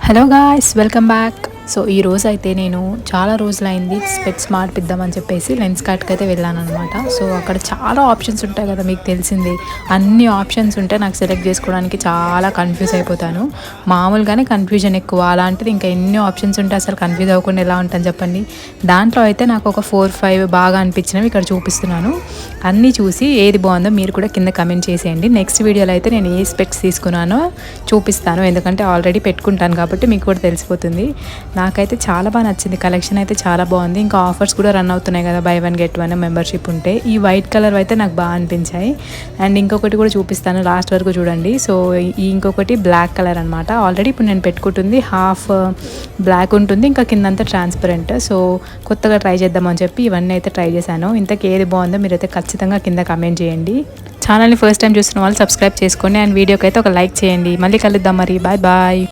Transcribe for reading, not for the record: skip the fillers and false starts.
Hello guys, welcome back. So ఈ రోజు అయితే నేను చాలా రోజులైంది స్పెట్స్ మార్పిద్దామని చెప్పేసి లెన్స్ కార్ట్కి అయితే వెళ్ళాను అనమాట. సో అక్కడ చాలా ఆప్షన్స్ ఉంటాయి కదా, మీకు తెలిసింది. అన్ని ఆప్షన్స్ ఉంటే నాకు సెలెక్ట్ చేసుకోవడానికి చాలా కన్ఫ్యూజ్ అయిపోతాను. మామూలుగానే కన్ఫ్యూజన్ ఎక్కువ, అలాంటిది ఇంకా ఎన్ని ఆప్షన్స్ ఉంటే అసలు కన్ఫ్యూజ్ అవ్వకుండా ఎలా ఉంటాను చెప్పండి. దాంట్లో అయితే నాకు ఒక 4-5 బాగా అనిపించినవి ఇక్కడ చూపిస్తున్నాను. అన్నీ చూసి ఏది బాగుందో మీరు కూడా కింద కమెంట్ చేసేయండి. నెక్స్ట్ వీడియోలో అయితే నేను ఏ స్పెక్స్ తీసుకున్నానో చూపిస్తాను, ఎందుకంటే ఆల్రెడీ పెట్టుకుంటాను కాబట్టి మీకు కూడా తెలిసిపోతుంది. నాకైతే చాలా బాగా నచ్చింది, కలెక్షన్ అయితే చాలా బాగుంది. ఇంకా ఆఫర్స్ కూడా రన్ అవుతున్నాయి కదా, బై 1 get 1 మెంబర్షిప్ ఉంటే. ఈ వైట్ కలర్ అయితే నాకు బాగా అనిపించాయి. అండ్ ఇంకొకటి కూడా చూపిస్తాను, లాస్ట్ వరకు చూడండి. సో ఈ ఇంకొకటి బ్లాక్ కలర్ అనమాట. ఆల్రెడీ ఇప్పుడు నేను పెట్టుకుంటుంది హాఫ్ బ్లాక్ ఉంటుంది, ఇంకా కిందంతా ట్రాన్స్పరెంట్. సో కొత్తగా ట్రై చేద్దామని చెప్పి ఇవన్నీ అయితే ట్రై చేశాను. ఇంతకీ ఏది బాగుందో మీరైతే ఖచ్చితంగా కింద కమెంట్ చేయండి. ఛానల్ని ఫస్ట్ టైం చూస్తున్న వాళ్ళు సబ్స్క్రైబ్ చేసుకోండి అండ్ వీడియోకి అయితే ఒక లైక్ చేయండి. మళ్ళీ కలుద్దాం మరి, బాయ్ బాయ్.